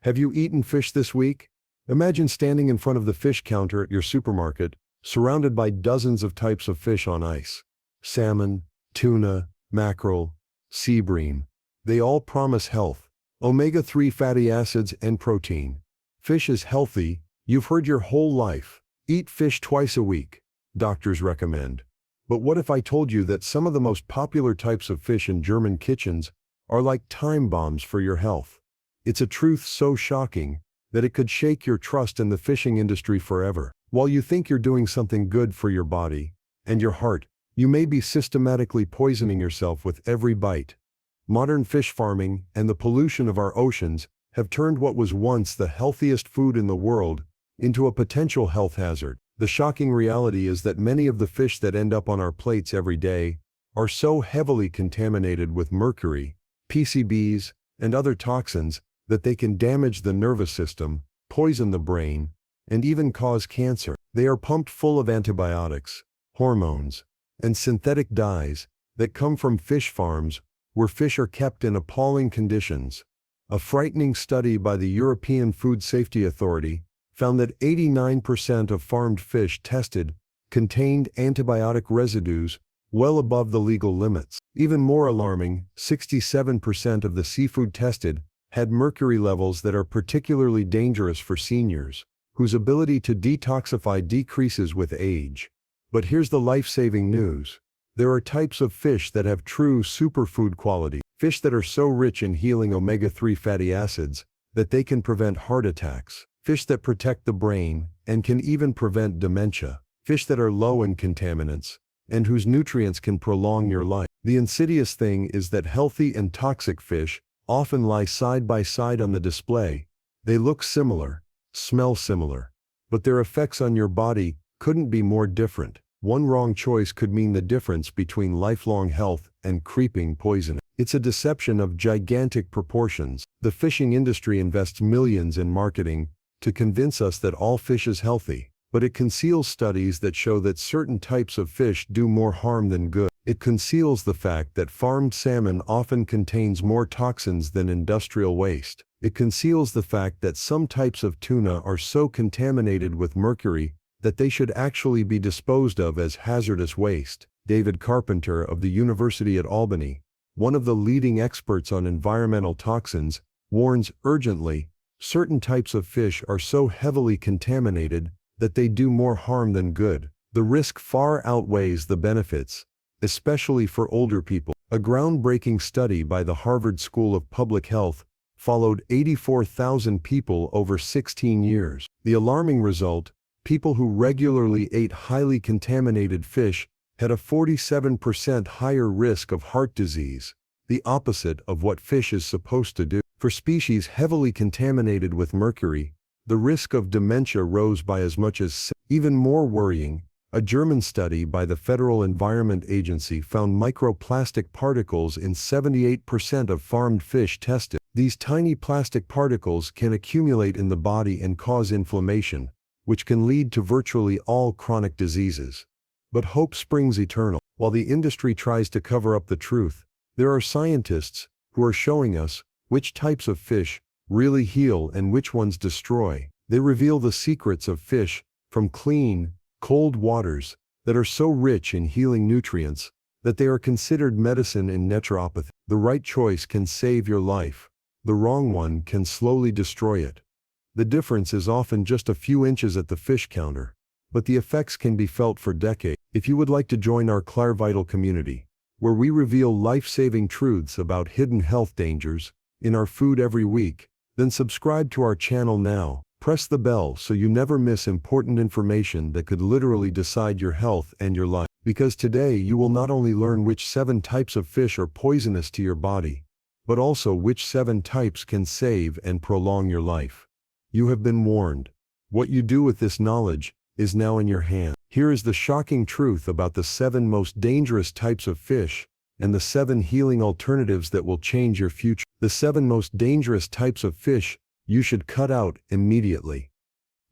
Have you eaten fish this week? Imagine standing in front of the fish counter at your supermarket, surrounded by dozens of types of fish on ice. Salmon, tuna, mackerel, sea bream. They all promise health, omega-3 fatty acids and protein. Fish is healthy, you've heard your whole life. Eat fish twice a week, doctors recommend. But what if I told you that some of the most popular types of fish in German kitchens are like time bombs for your health? It's a truth so shocking that it could shake your trust in the fishing industry forever. While you think you're doing something good for your body and your heart, you may be systematically poisoning yourself with every bite. Modern fish farming and the pollution of our oceans have turned what was once the healthiest food in the world into a potential health hazard. The shocking reality is that many of the fish that end up on our plates every day are so heavily contaminated with mercury, PCBs, and other toxins that they can damage the nervous system, poison the brain, and even cause cancer. They are pumped full of antibiotics, hormones, and synthetic dyes that come from fish farms where fish are kept in appalling conditions. A frightening study by the European Food Safety Authority found that 89% of farmed fish tested contained antibiotic residues well above the legal limits. Even more alarming, 67% of the seafood tested had mercury levels that are particularly dangerous for seniors, whose ability to detoxify decreases with age. But here's the life-saving news. There are types of fish that have true superfood quality, fish that are so rich in healing omega-3 fatty acids that they can prevent heart attacks, fish that protect the brain and can even prevent dementia, fish that are low in contaminants and whose nutrients can prolong your life. The insidious thing is that healthy and toxic fish often lie side by side on the display. They look similar, smell similar, but their effects on your body couldn't be more different. One wrong choice could mean the difference between lifelong health and creeping poison. It's a deception of gigantic proportions. The fishing industry invests millions in marketing to convince us that all fish is healthy, but it conceals studies that show that certain types of fish do more harm than good. It conceals the fact that farmed salmon often contains more toxins than industrial waste. It conceals the fact that some types of tuna are so contaminated with mercury that they should actually be disposed of as hazardous waste. David Carpenter of the University at Albany, one of the leading experts on environmental toxins, warns urgently, certain types of fish are so heavily contaminated that they do more harm than good. The risk far outweighs the benefits, especially for older people. A groundbreaking study by the Harvard School of Public Health followed 84,000 people over 16 years. The alarming result: people who regularly ate highly contaminated fish had a 47% higher risk of heart disease, the opposite of what fish is supposed to do. For species heavily contaminated with mercury, the risk of dementia rose by as much as. Even more worrying, a German study by the Federal Environment Agency found microplastic particles in 78% of farmed fish tested. These tiny plastic particles can accumulate in the body and cause inflammation, which can lead to virtually all chronic diseases. But hope springs eternal. While the industry tries to cover up the truth, there are scientists who are showing us which types of fish really heal and which ones destroy. They reveal the secrets of fish from clean, cold waters that are so rich in healing nutrients that they are considered medicine in naturopathy. The right choice can save your life. The wrong one can slowly destroy it. The difference is often just a few inches at the fish counter, but the effects can be felt for decades. If you would like to join our Clairvital community, where we reveal life-saving truths about hidden health dangers in our food every week, then subscribe to our channel now. Press the bell so you never miss important information that could literally decide your health and your life. Because today you will not only learn which 7 types of fish are poisonous to your body, but also which 7 types can save and prolong your life. You have been warned. What you do with this knowledge is now in your hands. Here is the shocking truth about the 7 most dangerous types of fish and the 7 healing alternatives that will change your future. The 7 most dangerous types of fish you should cut out immediately.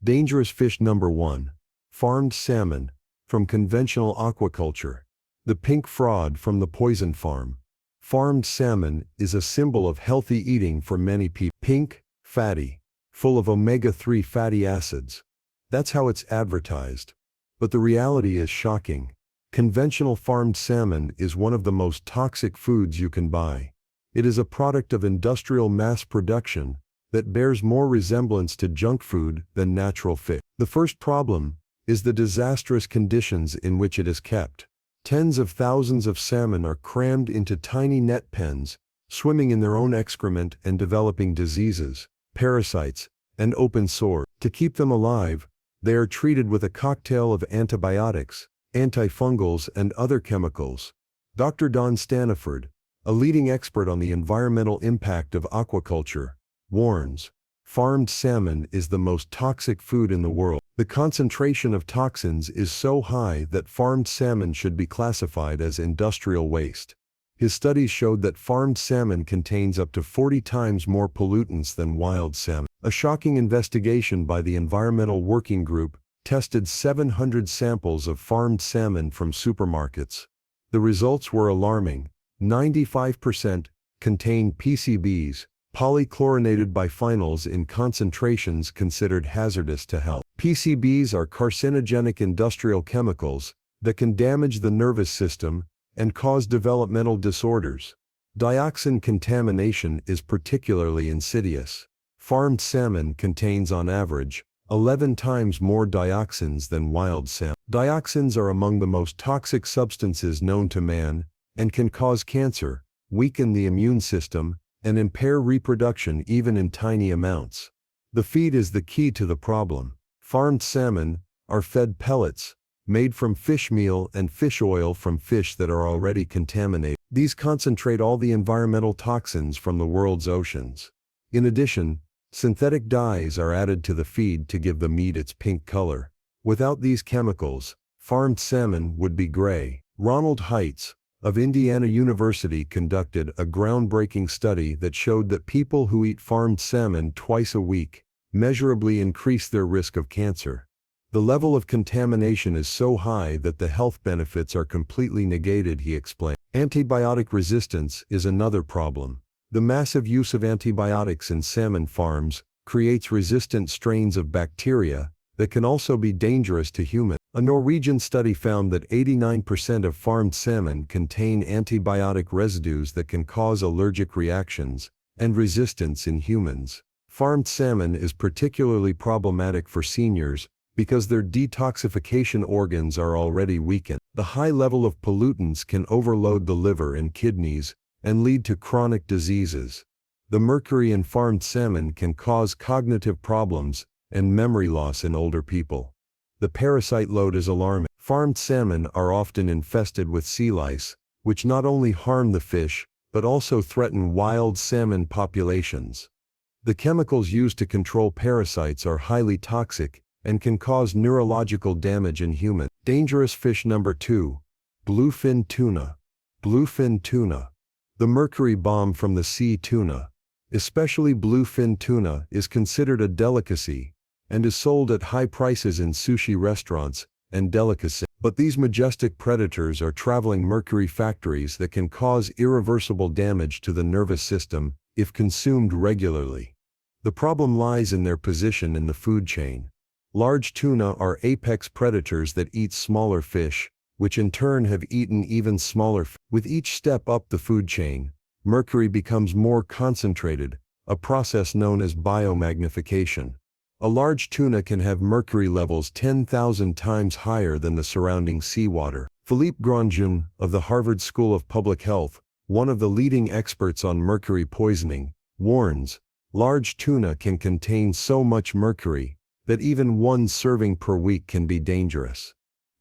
Dangerous fish number 1. Farmed salmon from conventional aquaculture. The pink fraud from the poison farm. Farmed salmon is a symbol of healthy eating for many people. Pink, fatty, full of omega-3 fatty acids. That's how it's advertised. But the reality is shocking. Conventional farmed salmon is one of the most toxic foods you can buy. It is a product of industrial mass production that bears more resemblance to junk food than natural fish. The first problem is the disastrous conditions in which it is kept. Tens of thousands of salmon are crammed into tiny net pens, swimming in their own excrement and developing diseases, parasites, and open sores. To keep them alive, they are treated with a cocktail of antibiotics, antifungals, and other chemicals. Dr. Don Staniford, a leading expert on the environmental impact of aquaculture, warns, farmed salmon is the most toxic food in the world. The concentration of toxins is so high that farmed salmon should be classified as industrial waste. His studies showed that farmed salmon contains up to 40 times more pollutants than wild salmon. A shocking investigation by the Environmental Working Group tested 700 samples of farmed salmon from supermarkets. The results were alarming. 95% contained PCBs, polychlorinated biphenyls, in concentrations considered hazardous to health. PCBs are carcinogenic industrial chemicals that can damage the nervous system and cause developmental disorders. Dioxin contamination is particularly insidious. Farmed salmon contains on average 11 times more dioxins than wild salmon. Dioxins are among the most toxic substances known to man and can cause cancer, weaken the immune system, and impair reproduction even in tiny amounts. The feed is the key to the problem. Farmed salmon are fed pellets, made from fish meal and fish oil from fish that are already contaminated. These concentrate all the environmental toxins from the world's oceans. In addition, synthetic dyes are added to the feed to give the meat its pink color. Without these chemicals, farmed salmon would be gray. Ronald Heitz of Indiana University conducted a groundbreaking study that showed that people who eat farmed salmon twice a week measurably increase their risk of cancer. The level of contamination is so high that the health benefits are completely negated, he explained. Antibiotic resistance is another problem. The massive use of antibiotics in salmon farms creates resistant strains of bacteria that can also be dangerous to humans. A Norwegian study found that 89% of farmed salmon contain antibiotic residues that can cause allergic reactions and resistance in humans. Farmed salmon is particularly problematic for seniors because their detoxification organs are already weakened. The high level of pollutants can overload the liver and kidneys and lead to chronic diseases. The mercury in farmed salmon can cause cognitive problems and memory loss in older people. The parasite load is alarming. Farmed salmon are often infested with sea lice, which not only harm the fish, but also threaten wild salmon populations. The chemicals used to control parasites are highly toxic and can cause neurological damage in humans. Dangerous fish number 2. Bluefin tuna. Bluefin tuna. The mercury bomb from the sea tuna, especially bluefin tuna, is considered a delicacy and is sold at high prices in sushi restaurants and delicacy. But these majestic predators are traveling mercury factories that can cause irreversible damage to the nervous system if consumed regularly. The problem lies in their position in the food chain. Large tuna are apex predators that eat smaller fish, which in turn have eaten even smaller fish. With each step up the food chain, mercury becomes more concentrated, a process known as biomagnification. A large tuna can have mercury levels 10,000 times higher than the surrounding seawater. Philippe Grandjean of the Harvard School of Public Health, one of the leading experts on mercury poisoning, warns, large tuna can contain so much mercury that even one serving per week can be dangerous.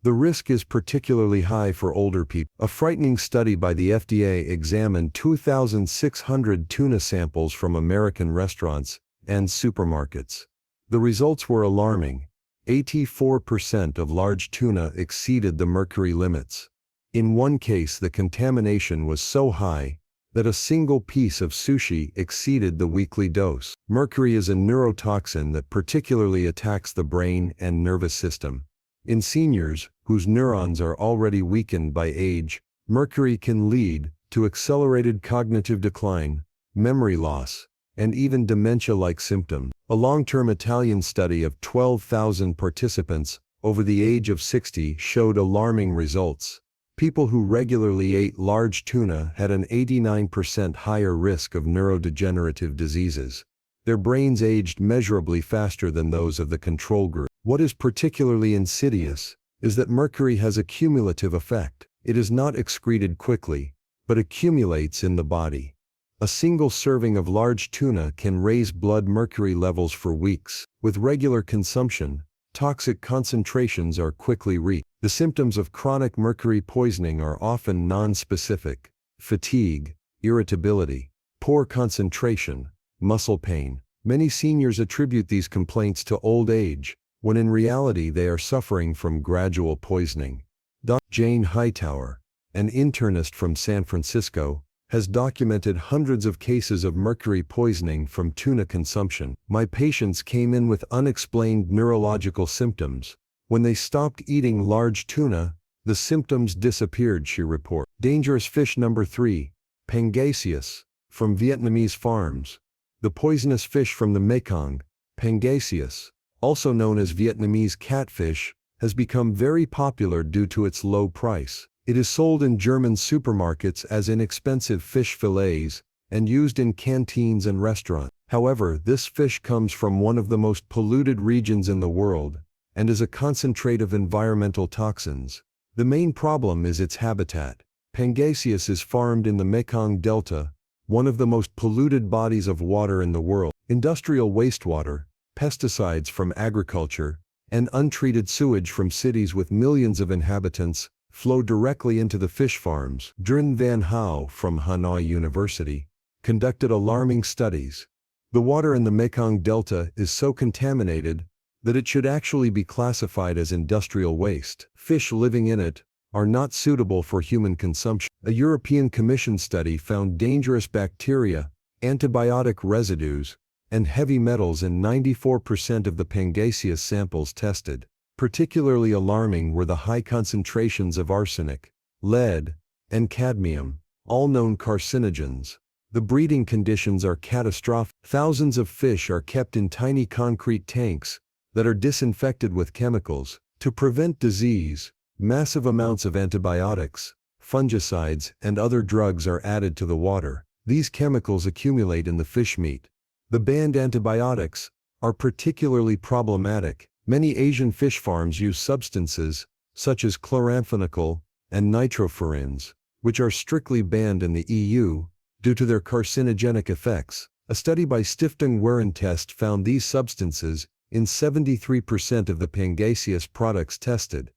The risk is particularly high for older people. A frightening study by the FDA examined 2,600 tuna samples from American restaurants and supermarkets. The results were alarming. 84% of large tuna exceeded the mercury limits. In one case, the contamination was so high that a single piece of sushi exceeded the weekly dose. Mercury is a neurotoxin that particularly attacks the brain and nervous system. In seniors, whose neurons are already weakened by age, mercury can lead to accelerated cognitive decline, memory loss, and even dementia-like symptoms. A long-term Italian study of 12,000 participants over the age of 60 showed alarming results. People who regularly ate large tuna had an 89% higher risk of neurodegenerative diseases. Their brains aged measurably faster than those of the control group. What is particularly insidious is that mercury has a cumulative effect. It is not excreted quickly, but accumulates in the body. A single serving of large tuna can raise blood mercury levels for weeks. With regular consumption, toxic concentrations are quickly reached. The symptoms of chronic mercury poisoning are often non-specific: fatigue, irritability, poor concentration, muscle pain. Many seniors attribute these complaints to old age, when in reality they are suffering from gradual poisoning. Dr. Jane Hightower, an internist from San Francisco, has documented hundreds of cases of mercury poisoning from tuna consumption. My patients came in with unexplained neurological symptoms. When they stopped eating large tuna, the symptoms disappeared, she reported. Dangerous fish number 3, Pangasius, from Vietnamese farms. The poisonous fish from the Mekong, Pangasius, also known as Vietnamese catfish, has become very popular due to its low price. It is sold in German supermarkets as inexpensive fish fillets and used in canteens and restaurants. However, this fish comes from one of the most polluted regions in the world and is a concentrate of environmental toxins. The main problem is its habitat. Pangasius is farmed in the Mekong Delta, one of the most polluted bodies of water in the world. Industrial wastewater, pesticides from agriculture, and untreated sewage from cities with millions of inhabitants flow directly into the fish farms. Drin Van Hao from Hanoi University conducted alarming studies. The water in the Mekong Delta is so contaminated that it should actually be classified as industrial waste. Fish living in it are not suitable for human consumption. A European Commission study found dangerous bacteria, antibiotic residues, and heavy metals in 94% of the Pangasius samples tested. Particularly alarming were the high concentrations of arsenic, lead, and cadmium, all known carcinogens. The breeding conditions are catastrophic. Thousands of fish are kept in tiny concrete tanks that are disinfected with chemicals. To prevent disease, massive amounts of antibiotics, fungicides, and other drugs are added to the water. These chemicals accumulate in the fish meat. The banned antibiotics are particularly problematic. Many Asian fish farms use substances, such as chloramphenicol and nitrofurands, which are strictly banned in the EU, due to their carcinogenic effects. A study by Stiftung Warentest found these substances in 73% of the Pangasius products tested.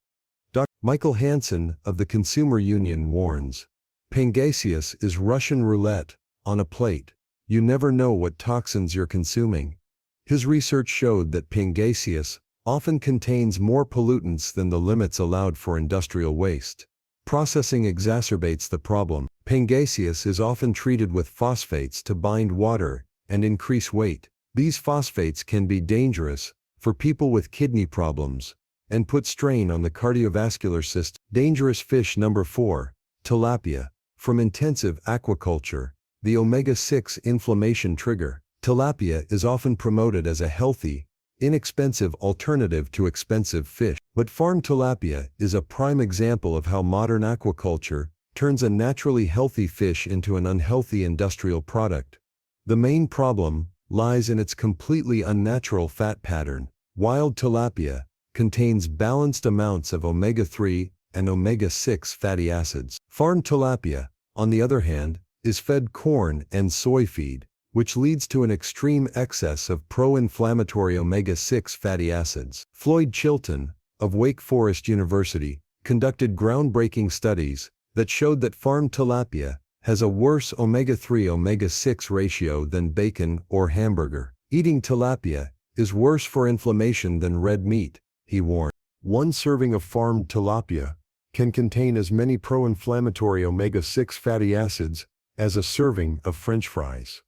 Dr. Michael Hansen of the Consumer Union warns, Pangasius is Russian roulette on a plate. You never know what toxins you're consuming. His research showed that Pangasius often contains more pollutants than the limits allowed for industrial waste. Processing exacerbates the problem. Pangasius is often treated with phosphates to bind water and increase weight. These phosphates can be dangerous for people with kidney problems and put strain on the cardiovascular system. Dangerous fish number 4, tilapia, from intensive aquaculture, the omega-6 inflammation trigger. Tilapia is often promoted as a healthy, inexpensive alternative to expensive fish. But farm tilapia is a prime example of how modern aquaculture turns a naturally healthy fish into an unhealthy industrial product. The main problem lies in its completely unnatural fat pattern. Wild tilapia contains balanced amounts of omega-3 and omega-6 fatty acids. Farm tilapia, on the other hand, is fed corn and soy feed, which leads to an extreme excess of pro-inflammatory omega-6 fatty acids. Floyd Chilton, of Wake Forest University, conducted groundbreaking studies that showed that farmed tilapia has a worse omega-3 omega-6 ratio than bacon or hamburger. Eating tilapia is worse for inflammation than red meat, he warned. One serving of farmed tilapia can contain as many pro-inflammatory omega-6 fatty acids as a serving of French fries.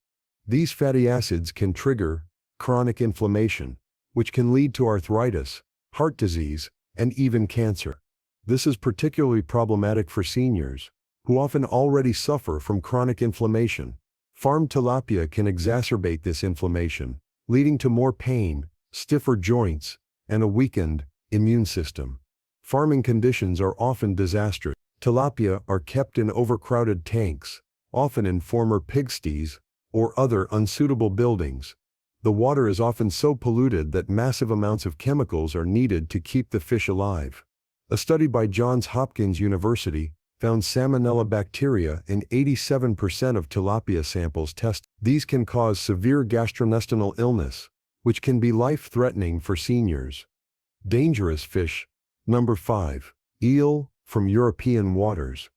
These fatty acids can trigger chronic inflammation, which can lead to arthritis, heart disease, and even cancer. This is particularly problematic for seniors, who often already suffer from chronic inflammation. Farmed tilapia can exacerbate this inflammation, leading to more pain, stiffer joints, and a weakened immune system. Farming conditions are often disastrous. Tilapia are kept in overcrowded tanks, often in former pigsties or other unsuitable buildings. The water is often so polluted that massive amounts of chemicals are needed to keep the fish alive. A study by Johns Hopkins University found salmonella bacteria in 87% of tilapia samples tested. These can cause severe gastrointestinal illness, which can be life-threatening for seniors. Dangerous fish. Number 5. Eel from European waters.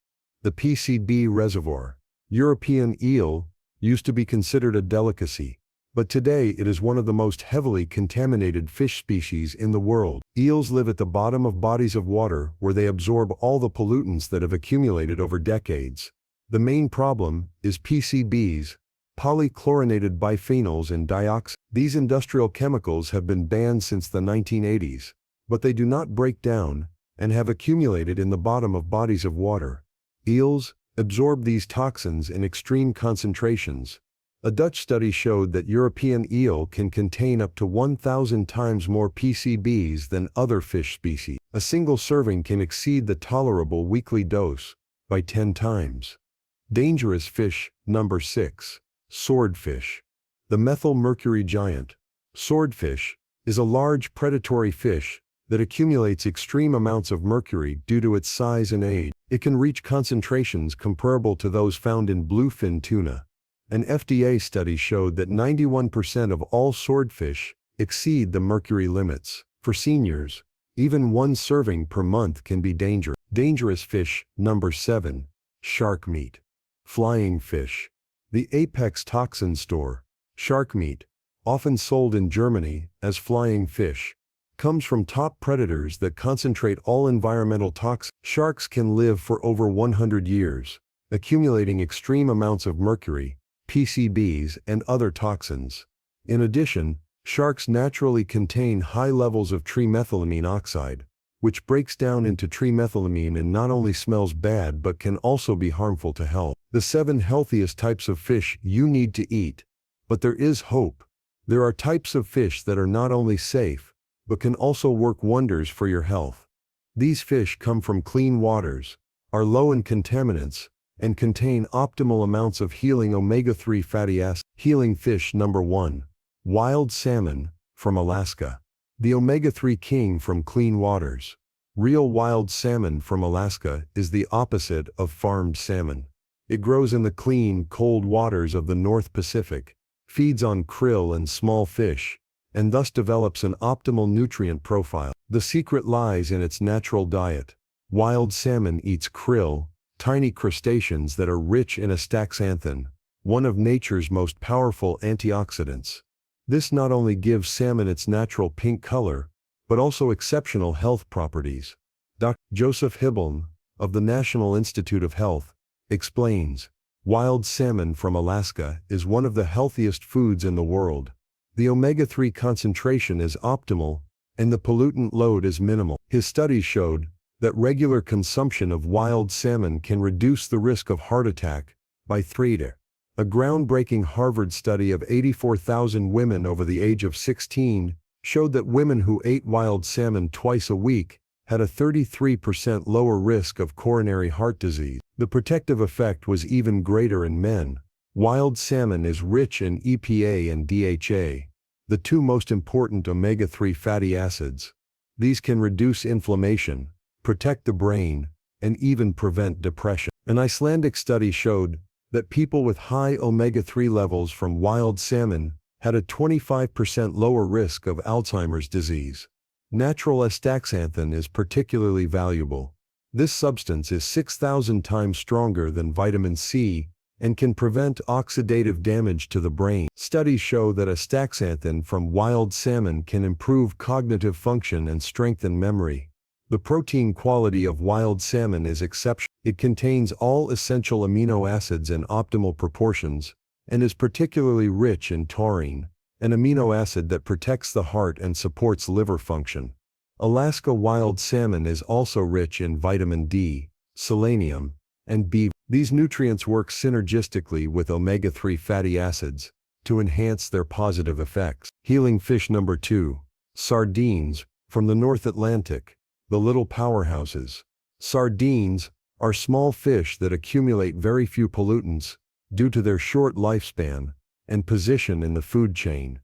The PCB reservoir. European eel used to be considered a delicacy, but today it is one of the most heavily contaminated fish species in the world. Eels live at the bottom of bodies of water where they absorb all the pollutants that have accumulated over decades. The main problem is PCBs, polychlorinated biphenyls and dioxins. These industrial chemicals have been banned since the 1980s, but they do not break down and have accumulated in the bottom of bodies of water. Eels absorb these toxins in extreme concentrations. A Dutch study showed that European eel can contain up to 1,000 times more PCBs than other fish species. A single serving can exceed the tolerable weekly dose by 10 times. Dangerous fish. Number 6. Swordfish. The methyl mercury giant. Swordfish is a large predatory fish that accumulates extreme amounts of mercury due to its size and age. It can reach concentrations comparable to those found in bluefin tuna. An FDA study showed that 91% of all swordfish exceed the mercury limits. For seniors, even one serving per month can be dangerous. Dangerous fish. Number 7. Shark meat. Flying fish. The apex toxin store. Shark meat, often sold in Germany as flying fish, comes from top predators that concentrate all environmental toxins. Sharks can live for over 100 years, accumulating extreme amounts of mercury, PCBs, and other toxins. In addition, sharks naturally contain high levels of trimethylamine oxide, which breaks down into trimethylamine and not only smells bad but can also be harmful to health. The 7 healthiest types of fish you need to eat. But there is hope. There are types of fish that are not only safe, but can also work wonders for your health. These fish come from clean waters, are low in contaminants, and contain optimal amounts of healing omega-3 fatty acids. Healing fish. Number 1. Wild salmon from Alaska. The omega-3 king from clean waters. Real wild salmon from Alaska is the opposite of farmed salmon. It grows in the clean, cold waters of the North Pacific, feeds on krill and small fish, and thus develops an optimal nutrient profile. The secret lies in its natural diet. Wild salmon eats krill, tiny crustaceans that are rich in astaxanthin, one of nature's most powerful antioxidants. This not only gives salmon its natural pink color, but also exceptional health properties. Dr. Joseph Hibeln, of the National Institute of Health, explains, wild salmon from Alaska is one of the healthiest foods in the world. The omega-3 concentration is optimal, and the pollutant load is minimal. His studies showed that regular consumption of wild salmon can reduce the risk of heart attack by 3 to. A groundbreaking Harvard study of 84,000 women over the age of 16 showed that women who ate wild salmon twice a week had a 33% lower risk of coronary heart disease. The protective effect was even greater in men. Wild salmon is rich in EPA and DHA, the 2 most important omega-3 fatty acids. These can reduce inflammation, protect the brain, and even prevent depression. An Icelandic study showed that people with high omega-3 levels from wild salmon had a 25% lower risk of Alzheimer's disease. Natural astaxanthin is particularly valuable. This substance is 6,000 times stronger than vitamin C and can prevent oxidative damage to the brain. Studies show that astaxanthin from wild salmon can improve cognitive function and strengthen memory. The protein quality of wild salmon is exceptional. It contains all essential amino acids in optimal proportions and is particularly rich in taurine, an amino acid that protects the heart and supports liver function. Alaska wild salmon is also rich in vitamin D, selenium, and B. These nutrients work synergistically with omega-3 fatty acids to enhance their positive effects. Healing fish number 2. Sardines, from the North Atlantic, the little powerhouses. Sardines are small fish that accumulate very few pollutants due to their short lifespan and position in the food chain.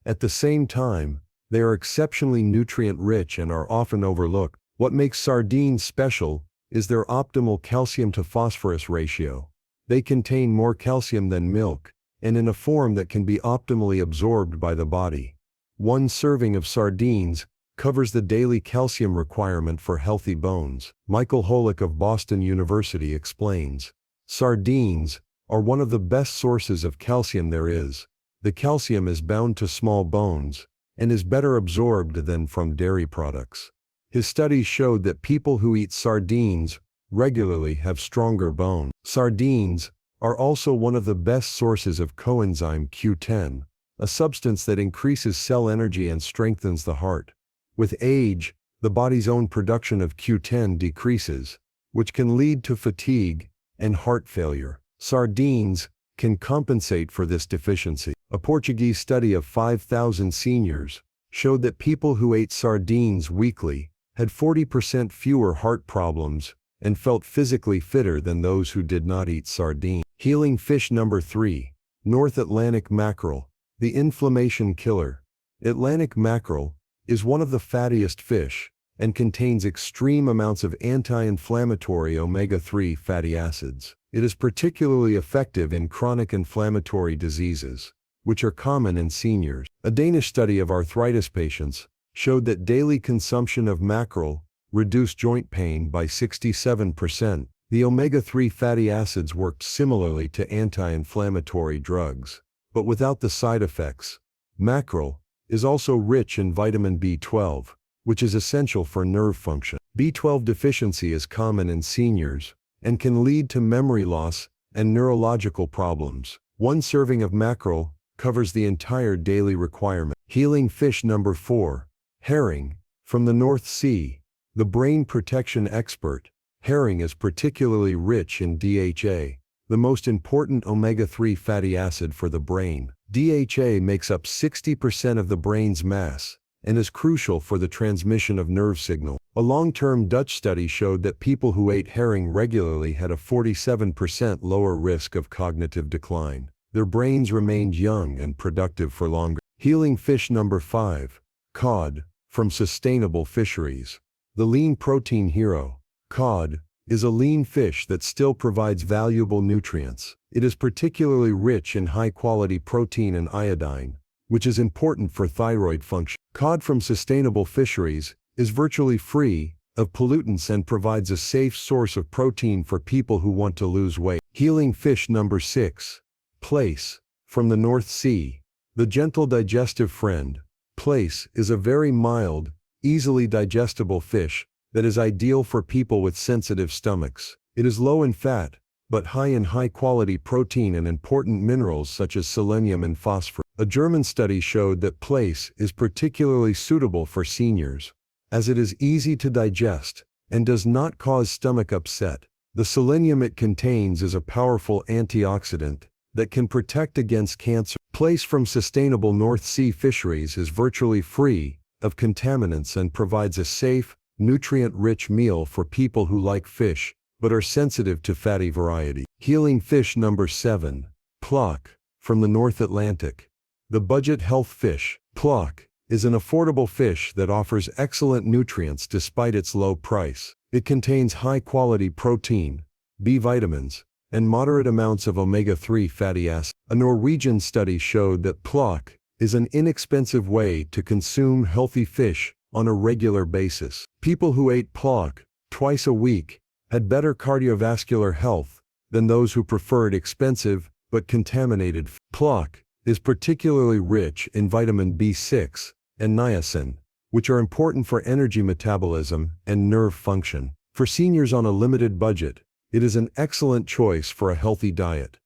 At the same time, they are exceptionally nutrient-rich and are often overlooked. What makes sardines special is their optimal calcium to phosphorus ratio. They contain more calcium than milk, and in a form that can be optimally absorbed by the body. One serving of sardines covers the daily calcium requirement for healthy bones. Michael Holick of Boston University explains, sardines are one of the best sources of calcium there is. The calcium is bound to small bones and is better absorbed than from dairy products. His studies showed that people who eat sardines regularly have stronger bones. Sardines are also one of the best sources of coenzyme Q10, a substance that increases cell energy and strengthens the heart. With age, the body's own production of Q10 decreases, which can lead to fatigue and heart failure. Sardines can compensate for this deficiency. A Portuguese study of 5,000 seniors showed that people who ate sardines weekly had 40% fewer heart problems and felt physically fitter than those who did not eat sardines. Healing fish number 3. North Atlantic mackerel, the inflammation killer. Atlantic mackerel is one of the fattiest fish and contains extreme amounts of anti-inflammatory omega-3 fatty acids. It is particularly effective in chronic inflammatory diseases, which are common in seniors. A Danish study of arthritis patients showed that daily consumption of mackerel reduced joint pain by 67%. The omega-3 fatty acids worked similarly to anti-inflammatory drugs, but without the side effects. Mackerel is also rich in vitamin B12, which is essential for nerve function. B12 deficiency is common in seniors and can lead to memory loss and neurological problems. One serving of mackerel covers the entire daily requirement. Healing fish number 4. Herring, from the North Sea, the brain protection expert. Herring is particularly rich in DHA, the most important omega-3 fatty acid for the brain. DHA makes up 60% of the brain's mass and is crucial for the transmission of nerve signals. A long-term Dutch study showed that people who ate herring regularly had a 47% lower risk of cognitive decline. Their brains remained young and productive for longer. Healing fish number 5. Cod, from sustainable fisheries. The lean protein hero. Cod is a lean fish that still provides valuable nutrients. It is particularly rich in high-quality protein and iodine, which is important for thyroid function. Cod from sustainable fisheries is virtually free of pollutants and provides a safe source of protein for people who want to lose weight. Healing fish number 6. Plaice, from the North Sea. The gentle digestive friend. Plaice is a very mild, easily digestible fish that is ideal for people with sensitive stomachs. It is low in fat, but high in high-quality protein and important minerals such as selenium and phosphorus. A German study showed that plaice is particularly suitable for seniors, as it is easy to digest and does not cause stomach upset. The selenium it contains is a powerful antioxidant that can protect against cancer. Plaice from sustainable North Sea fisheries is virtually free of contaminants and provides a safe, nutrient-rich meal for people who like fish but are sensitive to fatty variety. Healing fish number 7. Plock, from the North Atlantic. The budget health fish. Plock is an affordable fish that offers excellent nutrients despite its low price. It contains high-quality protein, B vitamins, and moderate amounts of omega-3 fatty acids. A Norwegian study showed that plock is an inexpensive way to consume healthy fish on a regular basis. People who ate plock twice a week had better cardiovascular health than those who preferred expensive but contaminated. Plock is particularly rich in vitamin B6 and niacin, which are important for energy metabolism and nerve function. For seniors on a limited budget, it is an excellent choice for a healthy diet.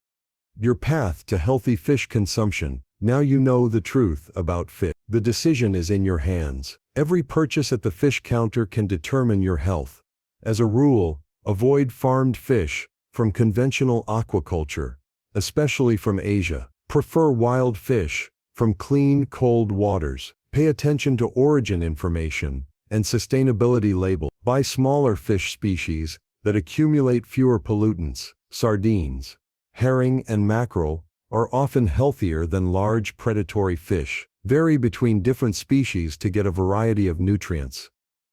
Your path to healthy fish consumption. Now you know the truth about fish. The decision is in your hands. Every purchase at the fish counter can determine your health. As a rule, avoid farmed fish, from conventional aquaculture, especially from Asia. Prefer wild fish from clean, cold waters. Pay attention to origin information and sustainability label. Buy smaller fish species that accumulate fewer pollutants. Sardines, herring, and mackerel are often healthier than large predatory fish. Vary between different species to get a variety of nutrients.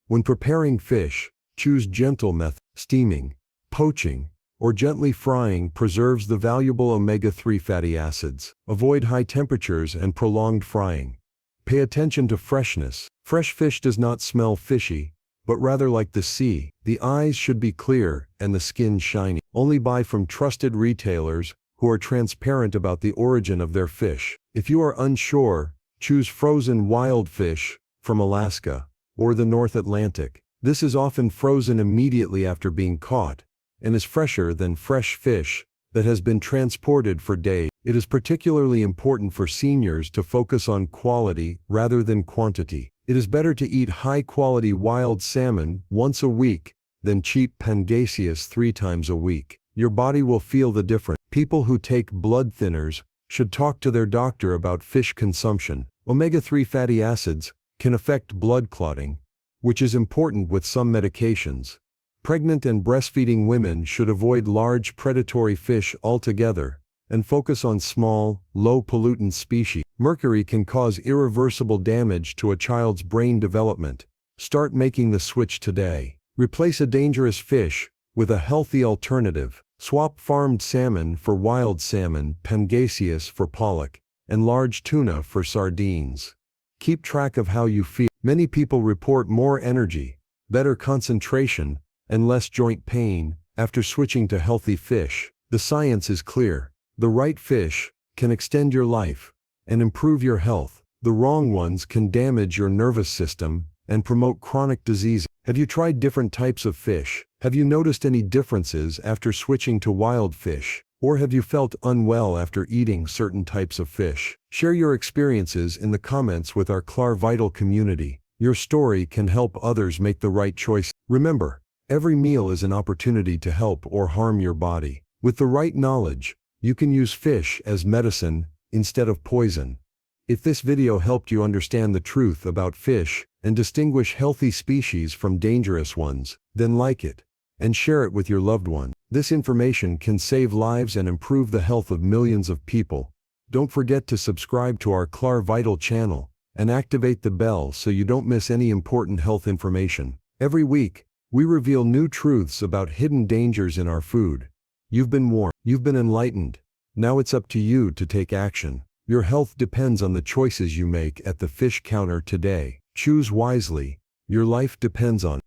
When preparing fish, choose gentle method. Steaming, poaching, or gently frying preserves the valuable omega-3 fatty acids. Avoid high temperatures and prolonged frying. Pay attention to freshness. Fresh fish does not smell fishy, but rather like the sea. The eyes should be clear and the skin shiny. Only buy from trusted retailers who are transparent about the origin of their fish. If you are unsure, choose frozen wild fish from Alaska or the North Atlantic. This is often frozen immediately after being caught and is fresher than fresh fish that has been transported for days. It is particularly important for seniors to focus on quality rather than quantity. It is better to eat high-quality wild salmon once a week than cheap Pangasius 3 times a week. Your body will feel the difference. People who take blood thinners should talk to their doctor about fish consumption. Omega-3 fatty acids can affect blood clotting, which is important with some medications. Pregnant and breastfeeding women should avoid large predatory fish altogether and focus on small, low-pollutant species. Mercury can cause irreversible damage to a child's brain development. Start making the switch today. Replace a dangerous fish with a healthy alternative. Swap farmed salmon for wild salmon, Pangasius for pollock, and large tuna for sardines. Keep track of how you feel. Many people report more energy, better concentration, and less joint pain after switching to healthy fish. The science is clear. The right fish can extend your life and improve your health. The wrong ones can damage your nervous system and promote chronic disease. Have you tried different types of fish? Have you noticed any differences after switching to wild fish? Or have you felt unwell after eating certain types of fish? Share your experiences in the comments with our Clar Vital community. Your story can help others make the right choice. Remember, every meal is an opportunity to help or harm your body. With the right knowledge, you can use fish as medicine instead of poison. If this video helped you understand the truth about fish and distinguish healthy species from dangerous ones, then like it and share it with your loved one. This information can save lives and improve the health of millions of people. Don't forget to subscribe to our Clar Vital channel and activate the bell so you don't miss any important health information. Every week, we reveal new truths about hidden dangers in our food. You've been warned. You've been enlightened. Now it's up to you to take action. Your health depends on the choices you make at the fish counter today. Choose wisely. Your life depends on it.